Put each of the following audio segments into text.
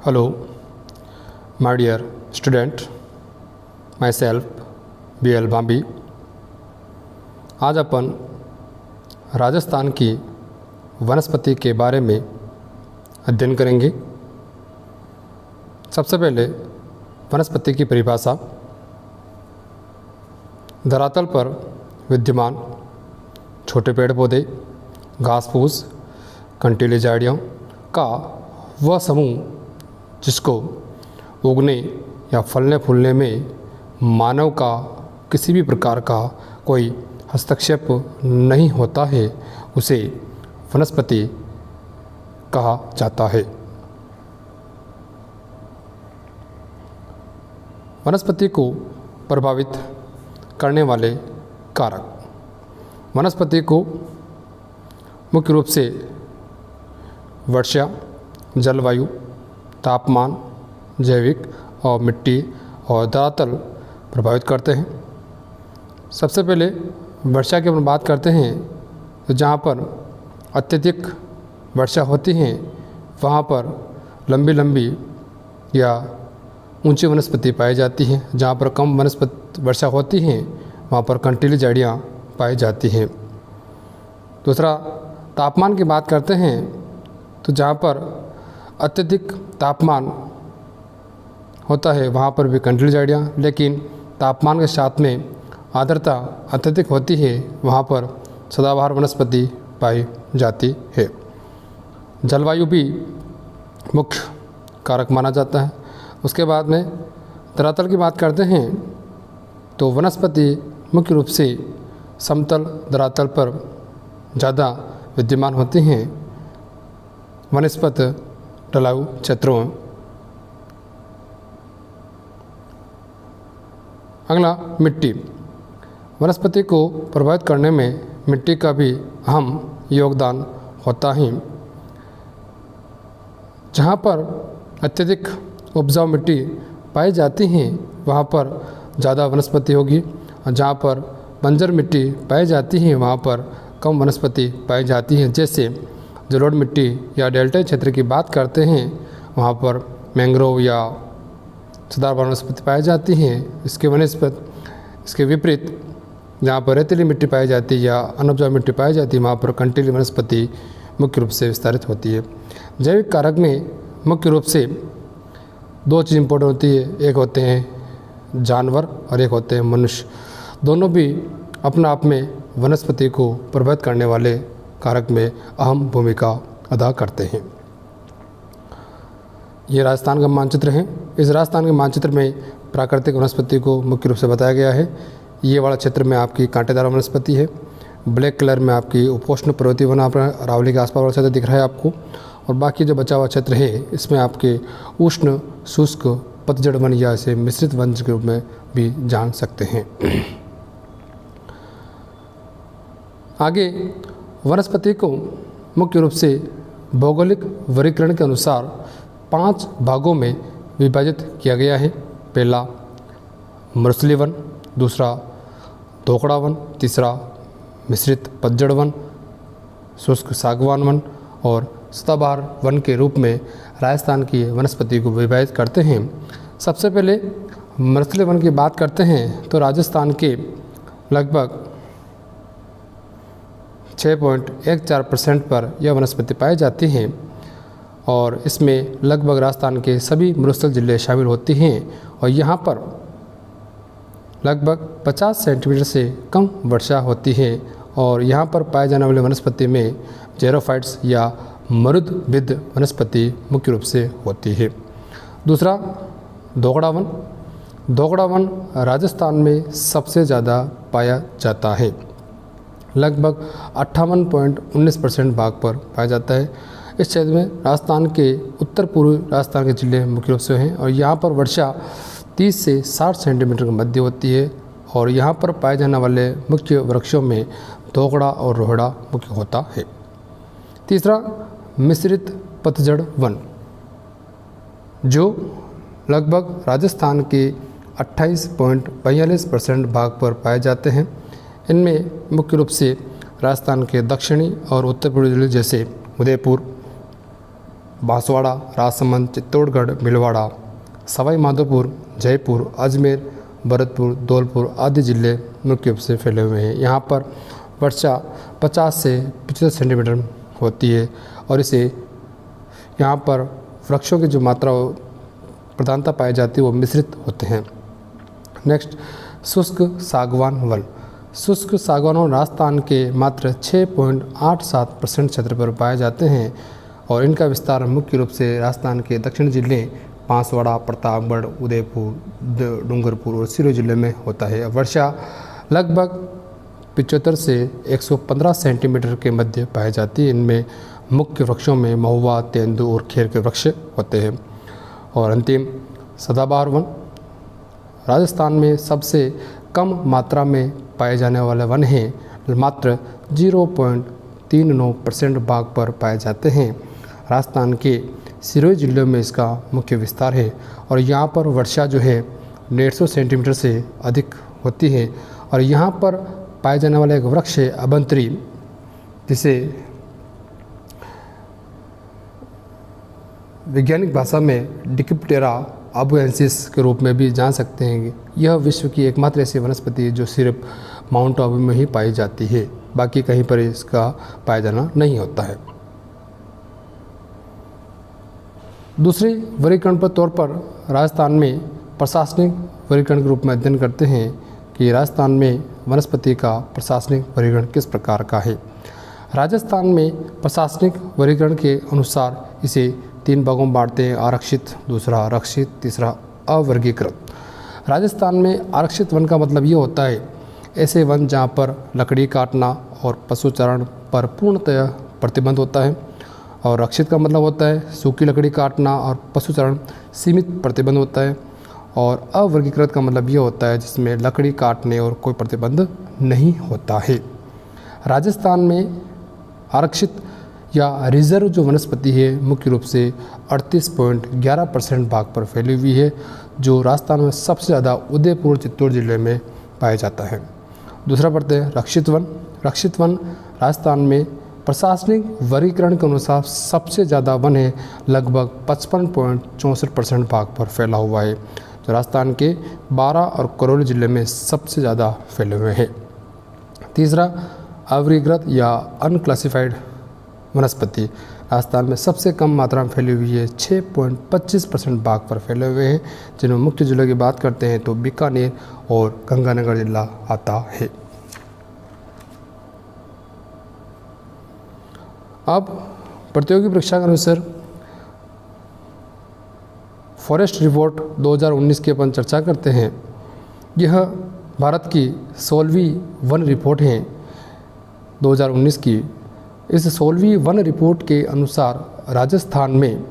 Hello my dear student, myself BL Bhambi. आज अपन राजस्थान की वनस्पति के बारे में अध्ययन करेंगे। सबसे पहले वनस्पति की परिभाषा। धरातल पर विद्यमान छोटे पेड़ पौधे, घास फूस, कंटीली झाड़ियों का वह समूह जिसको उगने या फलने फूलने में मानव का किसी भी प्रकार का कोई हस्तक्षेप नहीं होता है, उसे वनस्पति कहा जाता है। वनस्पति को प्रभावित करने वाले कारक। वनस्पति को मुख्य रूप से वर्षा, जलवायु, तापमान, जैविक और मिट्टी और धरातल प्रभावित करते हैं। सबसे पहले वर्षा की अपन बात करते हैं तो जहाँ पर अत्यधिक वर्षा होती है वहाँ पर लंबी लंबी या ऊंची वनस्पति पाई जाती हैं। जहाँ पर कम वर्षा होती है वहाँ पर कंटीली झाड़ियाँ पाई जाती हैं। दूसरा, तापमान की बात करते हैं तो जहाँ पर अत्यधिक तापमान होता है वहाँ पर भी कंटीली झाड़ियाँ, लेकिन तापमान के साथ में आर्द्रता अत्यधिक होती है वहाँ पर सदाबहार वनस्पति पाई जाती है। जलवायु भी मुख्य कारक माना जाता है। उसके बाद में धरातल की बात करते हैं तो वनस्पति मुख्य रूप से समतल धरातल पर ज़्यादा विद्यमान होती हैं, वनस्पत ढलाऊ क्षेत्रों में। अगला, मिट्टी। वनस्पति को प्रभावित करने में मिट्टी का भी अहम योगदान होता है। जहाँ पर अत्यधिक उपजाऊ मिट्टी पाई जाती है वहाँ पर ज़्यादा वनस्पति होगी, और जहाँ पर बंजर मिट्टी पाई जाती है वहाँ पर कम वनस्पति पाई जाती है। जैसे जलोढ़ मिट्टी या डेल्टा क्षेत्र की बात करते हैं वहाँ पर मैंग्रोव या सदाबहार वनस्पति पाई जाती हैं। इसके विपरीत जहाँ पर रेतीली मिट्टी पाई जाती है या अनउपजाऊ मिट्टी पाई जाती है वहाँ पर कंटीली वनस्पति मुख्य रूप से विस्तारित होती है। जैविक कारक में मुख्य रूप से दो चीज़ इंपॉर्टेंट होती है, एक होते हैं जानवर और एक होते हैं मनुष्य। दोनों भी अपना आप में वनस्पति को प्रभावित करने वाले कारक में अहम भूमिका अदा करते हैं। ये राजस्थान का मानचित्र है। इस राजस्थान के मानचित्र में प्राकृतिक वनस्पति को मुख्य रूप से बताया गया है। ये वाला क्षेत्र में आपकी कांटेदार वनस्पति है। ब्लैक कलर में आपकी उपोष्ण पर्वतीय वन अरावली के आसपास वाला क्षेत्र दिख रहा है आपको, और बाकी जो बचा हुआ क्षेत्र है इसमें आपके उष्ण शुष्क पतझड़ वन या इसे मिश्रित वन के रूप में भी जान सकते हैं। आगे, वनस्पति को मुख्य रूप से भौगोलिक वर्गीकरण के अनुसार 5 भागों में विभाजित किया गया है। पहला मरुस्थलीय वन, दूसरा धोकड़ा वन, तीसरा मिश्रित पतझड़ वन, शुष्क सागवान वन और सदाबहार वन के रूप में राजस्थान की वनस्पति को विभाजित करते हैं। सबसे पहले मरुस्थलीय वन की बात करते हैं तो राजस्थान के लगभग 6.14% पर यह वनस्पति पाई जाती है, और इसमें लगभग राजस्थान के सभी मरुस्थल जिले शामिल होते हैं, और यहाँ पर लगभग 50 सेंटीमीटर से कम वर्षा होती है। और यहाँ पर पाए जाने वाले वनस्पति में जेरोफाइट्स या मरुदभिद वनस्पति मुख्य रूप से होती है। दूसरा, धोकड़ा वन। धोकड़ा वन राजस्थान में सबसे ज़्यादा पाया जाता है, लगभग 58.19% भाग पर पाया जाता है। इस क्षेत्र में राजस्थान के उत्तर पूर्वी राजस्थान के जिले मुख्य रूप से हैं, और यहाँ पर वर्षा 30 से 60 सेंटीमीटर के मध्य होती है, और यहाँ पर पाए जाने वाले मुख्य वृक्षों में धोकड़ा और रोहड़ा मुख्य होता है। तीसरा, मिश्रित पतझड़ वन, जो लगभग राजस्थान के 28.42% भाग पर पाए जाते हैं। इनमें मुख्य रूप से राजस्थान के दक्षिणी और उत्तर पूर्वी जिले जैसे उदयपुर, बांसवाड़ा, राजसमंद, चित्तौड़गढ़, भीलवाड़ा, सवाई माधोपुर, जयपुर, अजमेर, भरतपुर, धौलपुर आदि जिले मुख्य रूप से फैले हुए हैं। यहाँ पर वर्षा 50 से 75 सेंटीमीटर होती है और इसे यहाँ पर वृक्षों की जो मात्रा प्रधानता पाई जाती है वो मिश्रित होते हैं। नेक्स्ट, शुष्क सागवान वन। शुष्क सागवान वन राजस्थान के मात्र 6.87% क्षेत्र पर पाए जाते हैं और इनका विस्तार मुख्य रूप से राजस्थान के दक्षिण जिले बांसवाड़ा, प्रतापगढ़, उदयपुर, डूंगरपुर और सिरोही जिले में होता है। वर्षा लगभग 75 से 115 सेंटीमीटर के मध्य पाई जाती है। इनमें मुख्य वृक्षों में महुआ, तेंदू और खेर के वृक्ष होते हैं। और अंतिम, सदाबहार वन। राजस्थान में सबसे कम मात्रा में पाए जाने वाले वन हैं। मात्र 0.39% भाग पर पाए जाते हैं। राजस्थान के सिरोही जिले में इसका मुख्य विस्तार है और यहाँ पर वर्षा जो है 150 सेंटीमीटर से अधिक होती है। और यहाँ पर पाए जाने वाला एक वृक्ष है अबंत्री, जिसे वैज्ञानिक भाषा में डिकिप्टेरा आबुएंसिस के रूप में भी जान सकते हैं। यह विश्व की एकमात्र ऐसी वनस्पति है जो सिर्फ माउंट आबू में ही पाई जाती है, बाकी कहीं पर इसका पाया जाना नहीं होता है। दूसरी वर्गीकरण पर तौर पर राजस्थान में प्रशासनिक वर्गीकरण के रूप में अध्ययन करते हैं कि राजस्थान में वनस्पति का प्रशासनिक वर्गीकरण किस प्रकार का है। राजस्थान में प्रशासनिक वर्गीकरण के अनुसार इसे 3 भागों में बांटते हैं: आरक्षित, दूसरा आरक्षित, तीसरा अवर्गीकृत। राजस्थान में आरक्षित वन का मतलब ये होता है ऐसे वन जहाँ पर लकड़ी काटना और पशुचारण पर पूर्णतः प्रतिबंध होता है। और रक्षित का मतलब होता है सूखी लकड़ी काटना और पशुचारण सीमित प्रतिबंध होता है। और अवर्गीकृत का मतलब ये होता है जिसमें लकड़ी काटने और कोई प्रतिबंध नहीं होता है। राजस्थान में आरक्षित या रिजर्व जो वनस्पति है मुख्य रूप से 38.11% भाग पर फैली हुई है, जो राजस्थान में सबसे ज़्यादा उदयपुर, चित्तौड़ जिले में पाया जाता है। दूसरा पढ़ते हैं रक्षित वन। रक्षित वन राजस्थान में प्रशासनिक वर्गीकरण के अनुसार सबसे ज़्यादा वन है, लगभग 55.64% भाग पर फैला हुआ है, जो राजस्थान के 12 और करौली जिले में सबसे ज़्यादा फैले हुए हैं। तीसरा अवर्गीकृत या अनक्लासिफाइड वनस्पति राजस्थान में सबसे कम मात्रा में फैली हुई है, 6.25% भाग पर फैले हुए हैं, जिनमें मुख्य जिलों की बात करते हैं तो बीकानेर और गंगानगर जिला आता है। अब प्रतियोगी परीक्षा के अनुसार फॉरेस्ट रिपोर्ट 2019 की अपन चर्चा करते हैं। यह भारत की 16वीं वन रिपोर्ट है 2019 की। इस 16वीं वन रिपोर्ट के अनुसार राजस्थान में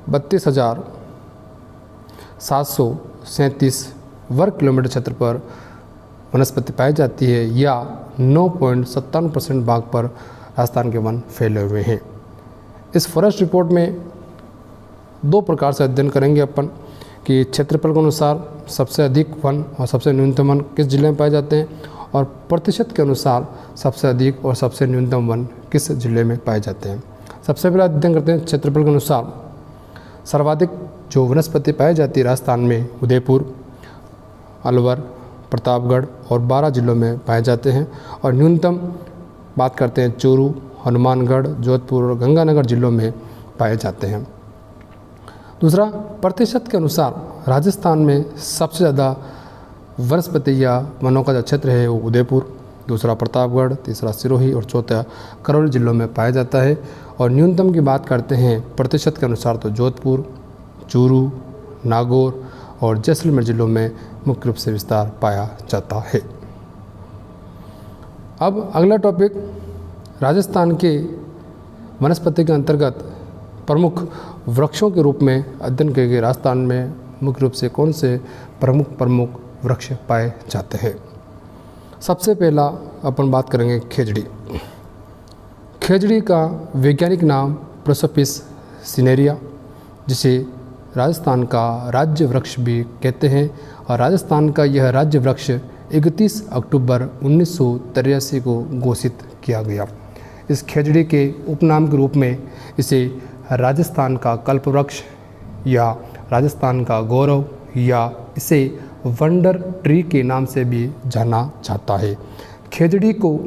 32,737 वर्ग किलोमीटर क्षेत्र पर वनस्पति पाई जाती है, या 9.57% भाग पर राजस्थान के वन फैले हुए हैं। इस फॉरेस्ट रिपोर्ट में 2 प्रकार से अध्ययन करेंगे अपन कि क्षेत्रफल के अनुसार सबसे अधिक वन और सबसे न्यूनतम वन किस जिले में पाए जाते हैं, और प्रतिशत के अनुसार सबसे अधिक और सबसे न्यूनतम वन किस जिले में पाए जाते हैं। सबसे पहले अध्ययन करते हैं क्षेत्रफल के अनुसार। सर्वाधिक जो वनस्पति पाई जाती है राजस्थान में उदयपुर, अलवर, प्रतापगढ़ और 12 जिलों में पाए जाते हैं, और न्यूनतम बात करते हैं चूरू, हनुमानगढ़, जोधपुर और गंगानगर जिलों में पाए जाते हैं। दूसरा, प्रतिशत के अनुसार राजस्थान में सबसे ज़्यादा वनस्पति या वनों का जो क्षेत्र है वो उदयपुर, दूसरा प्रतापगढ़, तीसरा सिरोही और चौथा करौली जिलों में पाया जाता है। और न्यूनतम की बात करते हैं प्रतिशत के अनुसार तो जोधपुर, चूरू, नागौर और जैसलमेर जिलों में मुख्य रूप से विस्तार पाया जाता है। अब अगला टॉपिक, राजस्थान के वनस्पति के अंतर्गत प्रमुख वृक्षों के रूप में अध्ययन किए गए राजस्थान में मुख्य रूप से कौन से प्रमुख वृक्ष पाए जाते हैं। सबसे पहला अपन बात करेंगे खेजड़ी। खेजड़ी का वैज्ञानिक नाम प्रोसोपिस सिनेरिया, जिसे राजस्थान का राज्य वृक्ष भी कहते हैं, और राजस्थान का यह राज्य वृक्ष 31 अक्टूबर 1983 को घोषित किया गया। इस खेजड़ी के उपनाम के रूप में इसे राजस्थान का कल्पवृक्ष या राजस्थान का गौरव या इसे वंडर ट्री के नाम से भी जाना जाता है। खेजड़ी को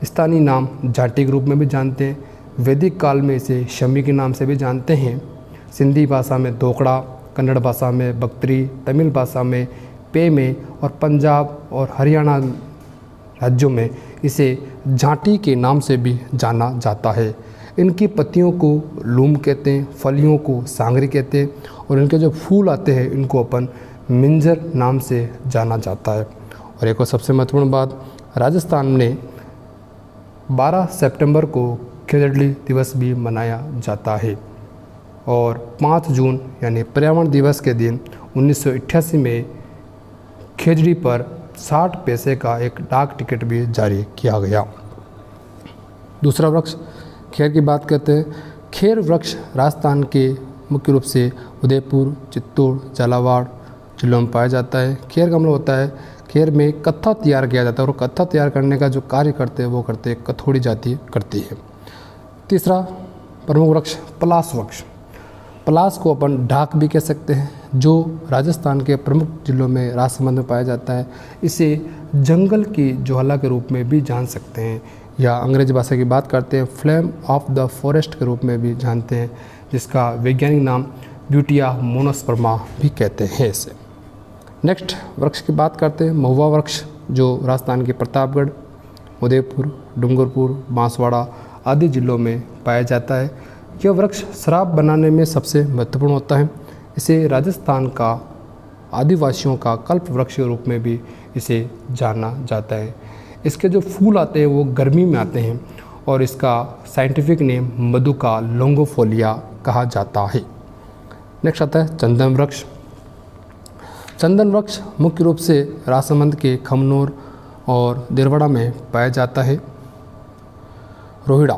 स्थानीय नाम जाटी के रूप में भी जानते हैं। वैदिक काल में इसे शमी के नाम से भी जानते हैं। सिंधी भाषा में दोकड़ा, कन्नड़ भाषा में बक्तरी, तमिल भाषा में पेमे और पंजाब और हरियाणा राज्यों में इसे जाटी के नाम से भी जाना जाता है। इनकी पत्तियों को लूम कहते हैं, फलियों को सांगरी कहते हैं और इनके जो फूल आते हैं इनको अपन मिंजर नाम से जाना जाता है। और एक और सबसे महत्वपूर्ण बात, राजस्थान में 12 सितंबर को खेजड़ी दिवस भी मनाया जाता है और 5 जून यानी पर्यावरण दिवस के दिन 1988 में खेजड़ी पर 60 पैसे का एक डाक टिकट भी जारी किया गया। दूसरा वृक्ष खेर की बात करते हैं। खेर वृक्ष राजस्थान के मुख्य रूप से उदयपुर, चित्तौड़, झालावाड़ जिलों में पाया जाता है। खेर का मतलब होता है, खेर में कत्था तैयार किया जाता है और कत्था तैयार करने का जो कार्य करते हैं वो करते हैं कथोड़ी जाति करती है। तीसरा प्रमुख वृक्ष पलास वृक्ष। पलास को अपन ढाक भी कह सकते हैं, जो राजस्थान के प्रमुख जिलों में राजसमंद में पाया जाता है। इसे जंगल की ज्वाला के रूप में भी जान सकते हैं या अंग्रेजी भाषा की बात करते हैं फ्लेम ऑफ द फॉरेस्ट के रूप में भी जानते हैं, जिसका वैज्ञानिक नाम ब्यूटिया मोनोस्पर्मा भी कहते हैं इसे। नेक्स्ट वृक्ष की बात करते हैं महुआ वृक्ष, जो राजस्थान के प्रतापगढ़, उदयपुर, डूंगरपुर, बांसवाड़ा आदि जिलों में पाया जाता है। यह वृक्ष शराब बनाने में सबसे महत्वपूर्ण होता है। इसे राजस्थान का आदिवासियों का कल्प वृक्ष के रूप में भी इसे जाना जाता है। इसके जो फूल आते हैं वो गर्मी में आते हैं और इसका साइंटिफिक नेम मधुका लोंगोफोलिया कहा जाता है। नेक्स्ट आता है चंदन वृक्ष। चंदन वृक्ष मुख्य रूप से राजसमंद के खमनोर और देरवाड़ा में पाया जाता है। रोहिड़ा,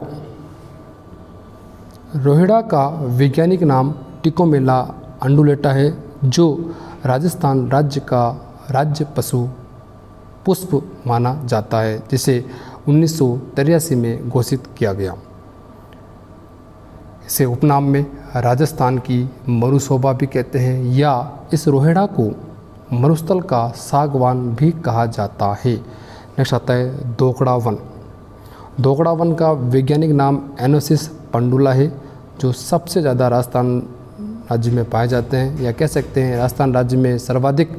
रोहिड़ा का वैज्ञानिक नाम टिकोमेला अंडुलेटा है, जो राजस्थान राज्य का राज्य पशु पुष्प माना जाता है, जिसे 1983 में घोषित किया गया। इसे उपनाम में राजस्थान की मरुशोभा भी कहते हैं या इस रोहिड़ा को मरुस्थल का सागवान भी कहा जाता है। नेक्स्ट आता है दोकड़ा वन। दोकड़ा वन का वैज्ञानिक नाम एनोसिस पंडुला है, जो सबसे ज़्यादा राजस्थान राज्य में पाए जाते हैं या कह सकते हैं राजस्थान राज्य में सर्वाधिक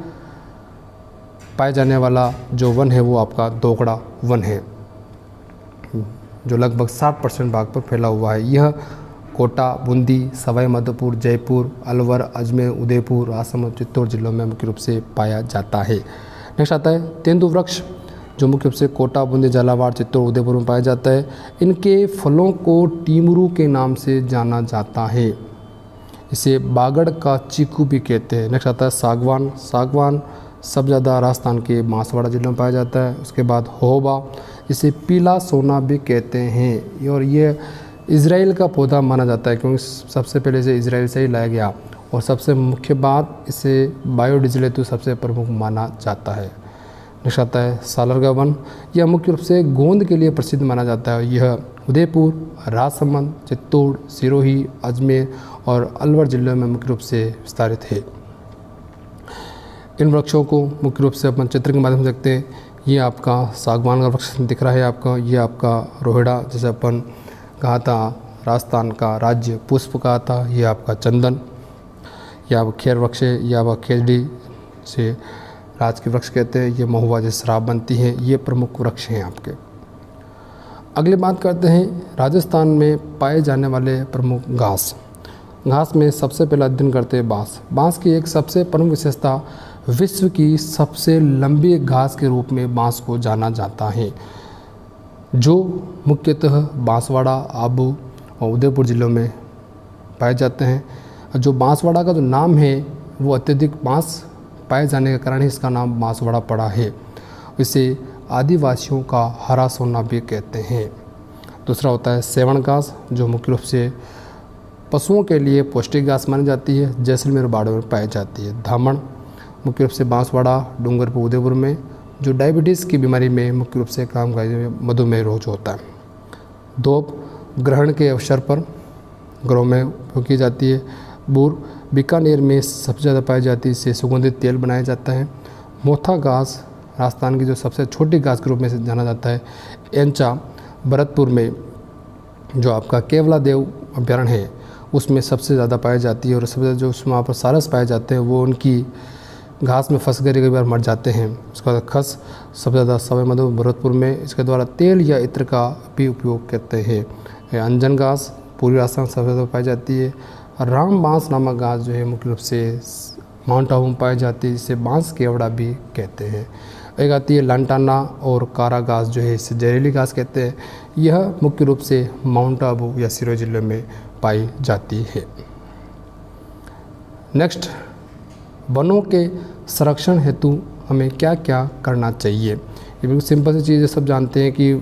पाए जाने वाला जो वन है वो आपका दोकड़ा वन है, जो लगभग 60% भाग पर फैला हुआ है। यह कोटा, बूंदी, सवाई माधोपुर, जयपुर, अलवर, अजमेर, उदयपुर, राजसमंद, चित्तौड़ जिलों में मुख्य रूप से पाया जाता है। नेक्स्ट आता है तेंदु वृक्ष, जो मुख्य रूप से कोटा, बूंदी, झालावाड़, चित्तौड़, उदयपुर में पाया जाता है। इनके फलों को टीमरू के नाम से जाना जाता है। इसे बागड़ का चीकू भी कहते हैं। नेक्स्ट आता है सागवान। सागवान सब ज़्यादा राजस्थान के बांसवाड़ा जिले में पाया जाता है। उसके बाद होबा, इसे पीला सोना भी कहते हैं और ये इज़राइल का पौधा माना जाता है, क्योंकि सबसे पहले इसे इज़राइल से ही लाया गया और सबसे मुख्य बात इसे बायोडीजल हेतु सबसे प्रमुख माना जाता है। नेक्स्ट आता है सालरगा वन। यह मुख्य रूप से गोंद के लिए प्रसिद्ध माना जाता है। यह उदयपुर, राजसमंद, चित्तौड़, सिरोही, अजमेर और अलवर जिलों में मुख्य रूप से विस्तारित है। इन वृक्षों को मुख्य रूप से अपन चित्र के माध्यम से देखते हैं। ये आपका सागवान का वृक्ष दिख रहा है आपका, ये आपका रोहिड़ा जैसे अपन कहा था राजस्थान का राज्य पुष्प कहा था, ये आपका चंदन, ये आप खेर वृक्ष है, ये आपका खेजड़ी से राज के वृक्ष कहते हैं, ये महुआ जैसे शराब बनती है, ये प्रमुख वृक्ष हैं आपके। अगली बात करते हैं राजस्थान में पाए जाने वाले प्रमुख घास। घास में सबसे पहला अध्ययन करते हैं बांस। बांस की एक सबसे प्रमुख विशेषता विश्व की सबसे लंबी घास के रूप में बांस को जाना जाता है, जो मुख्यतः बांसवाड़ा, आबू और उदयपुर जिलों में पाए जाते हैं। जो बांसवाड़ा का जो नाम है वो अत्यधिक बांस पाए जाने के कारण ही इसका नाम बांसवाड़ा पड़ा है। इसे आदिवासियों का हरा सोना भी कहते हैं। दूसरा होता है सेवण घास, जो मुख्य रूप से पशुओं के लिए पौष्टिक घास मानी जाती है, जैसलमेर बाड़ों में पाई जाती है। धामण मुख्य रूप से बांसवाड़ा, डूंगरपुर, उदयपुर में, जो डायबिटीज़ की बीमारी में मुख्य रूप से काम कर मधुमेह रोग होता है। दोब ग्रहण के अवसर पर घरों में उपयोग की जाती है। बूर बीकानेर में सबसे ज़्यादा पाई जाती है, इससे सुगंधित तेल बनाया जाता है। मोथा घास राजस्थान की जो सबसे छोटी घास के रूप में से जाना जाता है। एंचा भरतपुर में जो आपका केवला देव अभ्यारण्य है उसमें सबसे ज़्यादा पाई जाती है, और सबसे ज़्यादा जो उसमें वहाँ पर सारस पाए जाते हैं वो उनकी घास में फंस कर कई बार मर जाते हैं। उसके बाद खस सबसे ज़्यादा सवाई माधोपुर भरतपुर में इसके द्वारा तेल या इत्र का भी उपयोग करते हैं। अंजन घास पूर्वी राजस्थान सबसे ज़्यादा पाई जाती है। राम बांस नामक घास जो है मुख्य रूप से माउंट आबू में पाई जाती है, जिसे बांस केवड़ा भी कहते हैं। एक आती है लांटाना और कारा घास जो है इसे जहरीली घास कहते हैं। यह मुख्य रूप से माउंट आबू या सिरोही जिले में पाई जाती है। नेक्स्ट, वनों के संरक्षण हेतु हमें क्या क्या करना चाहिए। ये बिल्कुल सिंपल सी चीज़ है, सब जानते हैं कि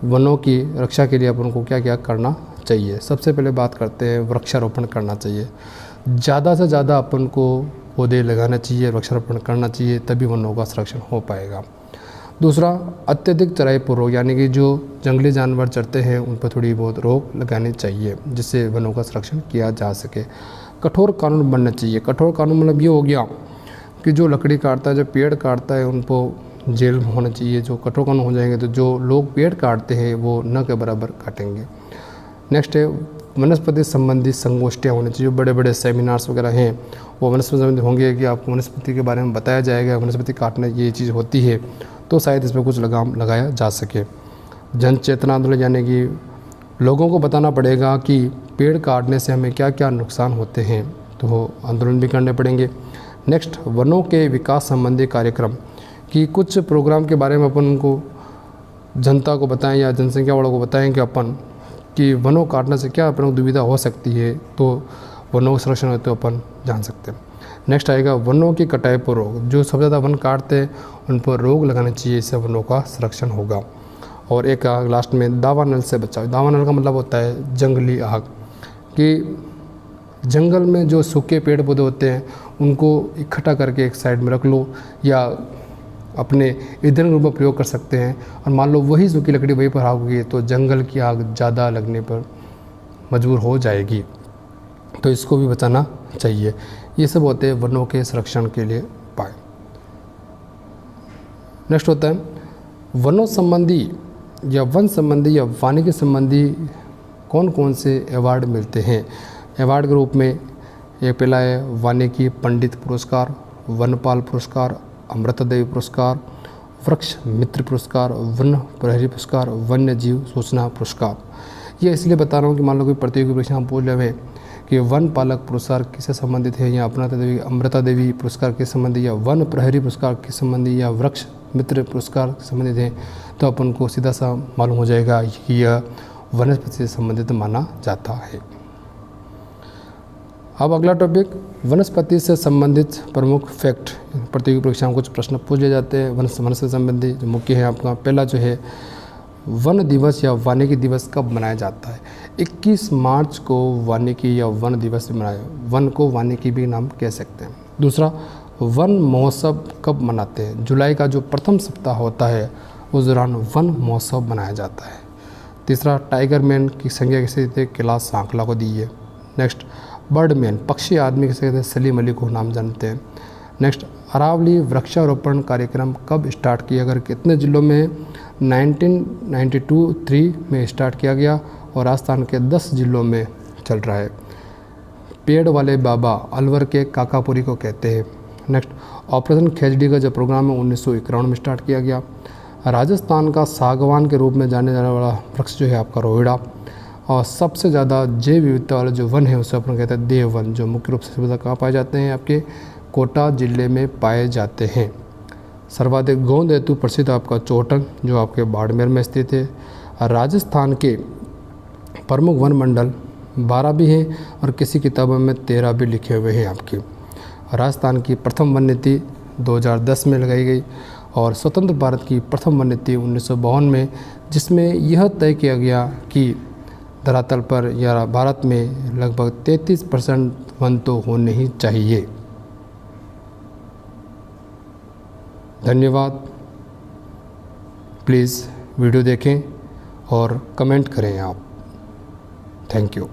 वनों की रक्षा के लिए अपन को क्या क्या करना चाहिए। सबसे पहले बात करते हैं वृक्षारोपण करना चाहिए। ज़्यादा से ज़्यादा अपन को पौधे लगाना चाहिए, वृक्षारोपण करना चाहिए, तभी वनों का संरक्षण हो पाएगा। दूसरा, अत्यधिक चराई पर रोक, यानी कि जो जंगली जानवर चरते हैं उन पर थोड़ी बहुत रोक लगानी चाहिए, जिससे वनों का संरक्षण किया जा सके। कठोर कानून बनना चाहिए। कठोर कानून मतलब ये हो गया कि जो लकड़ी काटता है, जो पेड़ काटता है, उनको जेल में होना चाहिए। जो कठोर कानून हो जाएंगे तो जो लोग पेड़ काटते हैं वो न के बराबर काटेंगे। नेक्स्ट है वनस्पति संबंधी संगोष्ठियाँ होनी चाहिए। जो बड़े बड़े सेमिनार्स वगैरह हैं वो वनस्पति संबंधी होंगे कि आपको वनस्पति के बारे में बताया जाएगा, वनस्पति काटने ये चीज़ होती है, तो शायद इस पर कुछ लगाम लगाया जा सके। जन चेतना आंदोलन, यानी कि लोगों को बताना पड़ेगा कि पेड़ काटने से हमें क्या क्या नुकसान होते हैं, तो वो आंदोलन भी करने पड़ेंगे। नेक्स्ट, वनों के विकास संबंधी कार्यक्रम कि कुछ प्रोग्राम के बारे में अपन उनको जनता को बताएं या जनसंख्या वालों को बताएं कि अपन कि वनों काटने से क्या अपन को दुविधा हो सकती है, तो वनों का संरक्षण होते तो अपन जान सकते हैं। नेक्स्ट आएगा वनों की कटाई पर रोक। जो सबसे ज़्यादा वन काटते हैं उन पर रोक लगाना चाहिए, इससे वनों का संरक्षण होगा। और एक लास्ट में दावानल से बचाव। दावानल का मतलब होता है जंगली आग, कि जंगल में जो सूखे पेड़ पौधे होते हैं उनको इकट्ठा करके एक साइड में रख लो, या अपने ईंधन के रूप में प्रयोग कर सकते हैं। और मान लो वही सूखी लकड़ी वहीं पर आग होगी तो जंगल की आग ज़्यादा लगने पर मजबूर हो जाएगी, तो इसको भी बचाना चाहिए। ये सब होते हैं वनों के संरक्षण के लिए उपाय। नेक्स्ट होता है वनों संबंधी या वन संबंधी या वानिकी संबंधी कौन कौन से अवार्ड मिलते हैं। अवार्ड के रूप में एक पहला है वानिकी पंडित पुरस्कार, वनपाल पुरस्कार, अमृता देवी पुरस्कार, वृक्ष मित्र पुरस्कार, वन प्रहरी पुरस्कार, वन्य जीव सूचना पुरस्कार। ये इसलिए बता रहा हूँ कि मान लो कि प्रतियोगी परीक्षा हम पूछ रहे हैं कि वन पालक पुरस्कार किससे संबंधित है, या अमृता देवी पुरस्कार किस संबंधित, या वन प्रहरी पुरस्कार किस संबंधित, या वृक्ष मित्र पुरस्कार संबंधित है, तो अपन को सीधा सा मालूम हो जाएगा कि यह वनस्पति से संबंधित माना जाता है। अब अगला टॉपिक वनस्पति से संबंधित प्रमुख फैक्ट। प्रतियोगी परीक्षा में कुछ प्रश्न पूछ लिए जाते हैं वनस्पति से संबंधी। जो मुख्य है आपका पहला जो है वन दिवस या वानिकी दिवस कब मनाया जाता है। 21 मार्च को वानिकी या वन दिवस मनाया, वन को वानिकी भी नाम कह सकते हैं। दूसरा, वन महोत्सव कब मनाते हैं। जुलाई का जो प्रथम सप्ताह होता है उस दौरान वन महोत्सव मनाया जाता है। तीसरा, टाइगर मैन की संज्ञा किसे देते, कैलाश सांकला को दी है। नेक्स्ट, बर्डमैन पक्षी आदमी किसे कहते हैं, सलीम अली को नाम जानते हैं। नेक्स्ट, अरावली वृक्षारोपण कार्यक्रम कब स्टार्ट किया, अगर कितने ज़िलों में 1992-3 में स्टार्ट किया गया और राजस्थान के 10 ज़िलों में चल रहा है। पेड़ वाले बाबा अलवर के काकापुरी को कहते हैं। नेक्स्ट, ऑपरेशन खेजड़ी का जो प्रोग्राम है 1991 में स्टार्ट किया गया। राजस्थान का सागवान के रूप में जाने जाने वाला वृक्ष जो है आपका रोहिड़ा। और सबसे ज़्यादा जैव विविधता वाला जो वन है उसे अपन कहते हैं देव वन, जो मुख्य रूप से सबसे ज़्यादा कहाँ पाए जाते हैं, आपके कोटा जिले में पाए जाते हैं। सर्वाधिक गोंद हेतु प्रसिद्ध आपका चोटन जो आपके बाड़मेर में स्थित है। राजस्थान के प्रमुख वन मंडल 12 भी हैं और किसी किताबों में 13 भी लिखे हुए हैं आपके। राजस्थान की प्रथम वन नीति 2010 में लगाई गई और स्वतंत्र भारत की प्रथम वन नीति 1952 में, जिसमें यह तय किया गया कि धरातल पर या भारत में लगभग 33% वन तो होने ही चाहिए। धन्यवाद। प्लीज़ वीडियो देखें और कमेंट करें आप। Thank you.